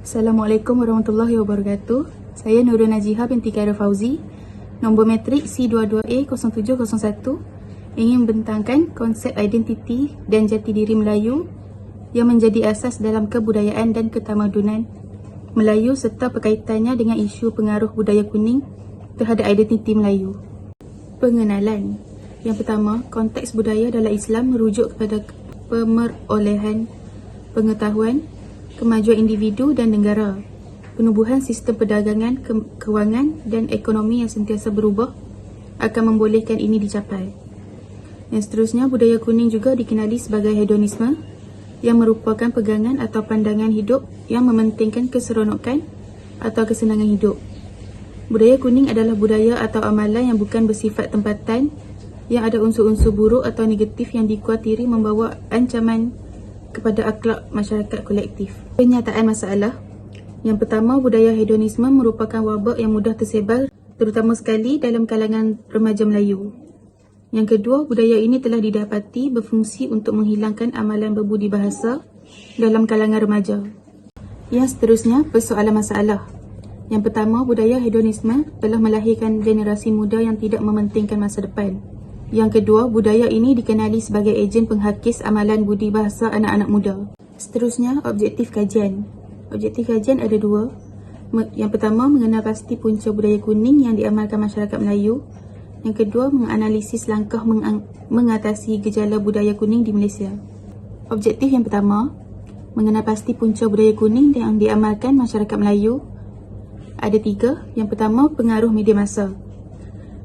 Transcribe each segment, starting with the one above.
Assalamualaikum warahmatullahi wabarakatuh. Saya Nurul Najiha binti Khairul Fauzi, nombor matrik C22A0701, ingin membentangkan konsep identiti dan jati diri Melayu yang menjadi asas dalam kebudayaan dan ketamadunan Melayu serta berkaitannya dengan isu pengaruh budaya kuning terhadap identiti Melayu. Pengenalan. Yang pertama, konteks budaya dalam Islam merujuk kepada pemerolehan pengetahuan, kemajuan individu dan negara, penubuhan sistem perdagangan, kewangan dan ekonomi yang sentiasa berubah akan membolehkan ini dicapai. Yang seterusnya, budaya kuning juga dikenali sebagai hedonisme yang merupakan pegangan atau pandangan hidup yang mementingkan keseronokan atau kesenangan hidup. Budaya kuning adalah budaya atau amalan yang bukan bersifat tempatan, yang ada unsur-unsur buruk atau negatif yang dikhawatiri membawa ancaman kepada akhlak masyarakat kolektif. Penyataan masalah. Yang pertama, budaya hedonisme merupakan wabak yang mudah tersebar, terutama sekali dalam kalangan remaja Melayu. Yang kedua, budaya ini telah didapati berfungsi untuk menghilangkan amalan berbudi bahasa dalam kalangan remaja. Yang seterusnya, persoalan masalah. Yang pertama, budaya hedonisme telah melahirkan generasi muda yang tidak mementingkan masa depan. Yang kedua, budaya ini dikenali sebagai ejen penghakis amalan budi bahasa anak-anak muda. Seterusnya, objektif kajian. Objektif kajian ada dua. Yang pertama, mengenal pasti punca budaya kuning yang diamalkan masyarakat Melayu. Yang kedua, menganalisis langkah mengatasi gejala budaya kuning di Malaysia. Objektif yang pertama, mengenal pasti punca budaya kuning yang diamalkan masyarakat Melayu. Ada tiga. Yang pertama, pengaruh media massa.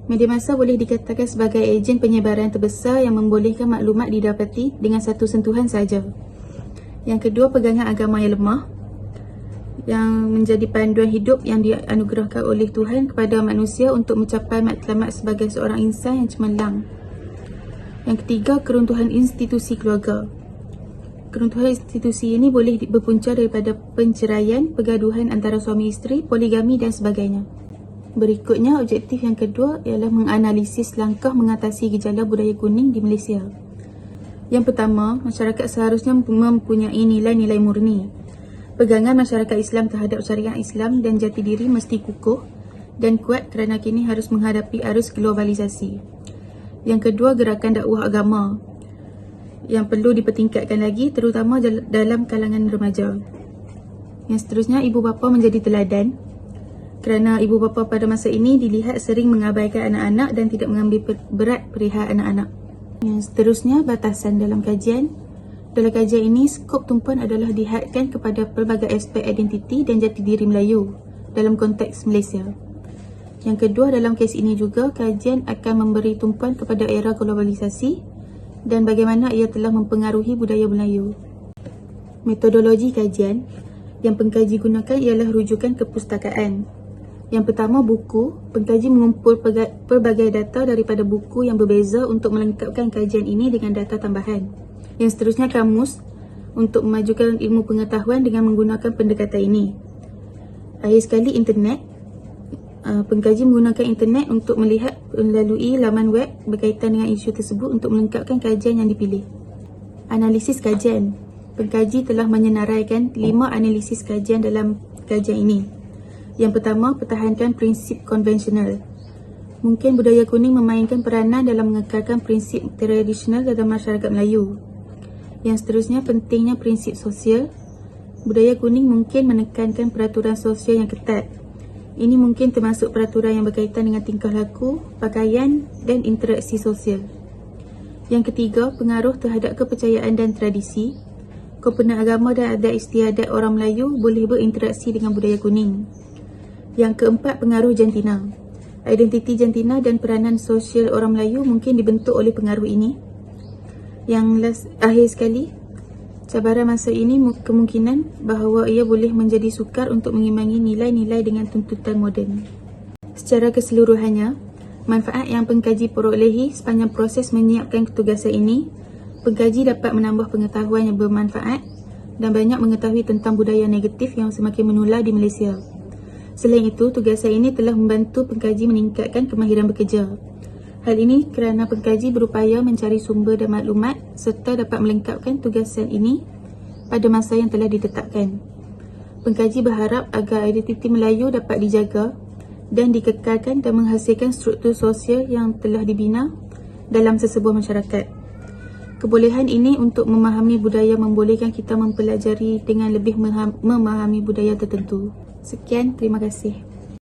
Media massa boleh dikatakan sebagai ejen penyebaran terbesar yang membolehkan maklumat didapati dengan satu sentuhan saja. Yang kedua, pegangan agama yang lemah yang menjadi panduan hidup yang dianugerahkan oleh Tuhan kepada manusia untuk mencapai matlamat sebagai seorang insan yang cemerlang. Yang ketiga, keruntuhan institusi keluarga. Keruntuhan institusi ini boleh berpunca daripada penceraian, pergaduhan antara suami isteri, poligami dan sebagainya. Berikutnya, objektif yang kedua ialah menganalisis langkah mengatasi gejala budaya kuning di Malaysia. Yang pertama, masyarakat seharusnya mempunyai nilai-nilai murni. Pegangan masyarakat Islam terhadap syariat Islam dan jati diri mesti kukuh dan kuat kerana kini harus menghadapi arus globalisasi. Yang kedua, gerakan dakwah agama yang perlu dipertingkatkan lagi, terutama dalam kalangan remaja. Yang seterusnya, ibu bapa menjadi teladan. Kerana ibu bapa pada masa ini dilihat sering mengabaikan anak-anak dan tidak mengambil berat perihal anak-anak. Yang seterusnya, batasan dalam kajian. Dalam kajian ini, skop tumpuan adalah dihadkan kepada pelbagai aspek identiti dan jati diri Melayu dalam konteks Malaysia. Yang kedua, dalam kes ini juga, kajian akan memberi tumpuan kepada era globalisasi dan bagaimana ia telah mempengaruhi budaya Melayu. Metodologi kajian yang pengkaji gunakan ialah rujukan kepustakaan. Yang pertama, buku. Pengkaji mengumpul pelbagai data daripada buku yang berbeza untuk melengkapkan kajian ini dengan data tambahan. Yang seterusnya, kamus untuk memajukan ilmu pengetahuan dengan menggunakan pendekatan ini. Akhir sekali, internet. Pengkaji menggunakan internet untuk melihat melalui laman web berkaitan dengan isu tersebut untuk melengkapkan kajian yang dipilih. Analisis kajian. Pengkaji telah menyenaraikan 5 analisis kajian dalam kajian ini. Yang pertama, pertahankan prinsip konvensional. Mungkin budaya kuning memainkan peranan dalam mengekalkan prinsip tradisional dalam masyarakat Melayu. Yang seterusnya, pentingnya prinsip sosial. Budaya kuning mungkin menekankan peraturan sosial yang ketat. Ini mungkin termasuk peraturan yang berkaitan dengan tingkah laku, pakaian dan interaksi sosial. Yang ketiga, pengaruh terhadap kepercayaan dan tradisi. Komponen agama dan adat istiadat orang Melayu boleh berinteraksi dengan budaya kuning. Yang keempat, pengaruh jantina. Identiti jantina dan peranan sosial orang Melayu mungkin dibentuk oleh pengaruh ini. Yang akhir sekali, cabaran masa ini kemungkinan bahawa ia boleh menjadi sukar untuk mengimbangi nilai-nilai dengan tuntutan moden. Secara keseluruhannya, manfaat yang pengkaji perolehi sepanjang proses menyiapkan ketugasan ini, pengkaji dapat menambah pengetahuan yang bermanfaat dan banyak mengetahui tentang budaya negatif yang semakin menular di Malaysia. Selain itu, tugasan ini telah membantu pengkaji meningkatkan kemahiran bekerja. Hal ini kerana pengkaji berupaya mencari sumber dan maklumat serta dapat melengkapkan tugasan ini pada masa yang telah ditetapkan. Pengkaji berharap agar identiti Melayu dapat dijaga dan dikekalkan dan menghasilkan struktur sosial yang telah dibina dalam sesebuah masyarakat. Kebolehan ini untuk memahami budaya membolehkan kita mempelajari dengan lebih memahami budaya tertentu. Sekian, terima kasih.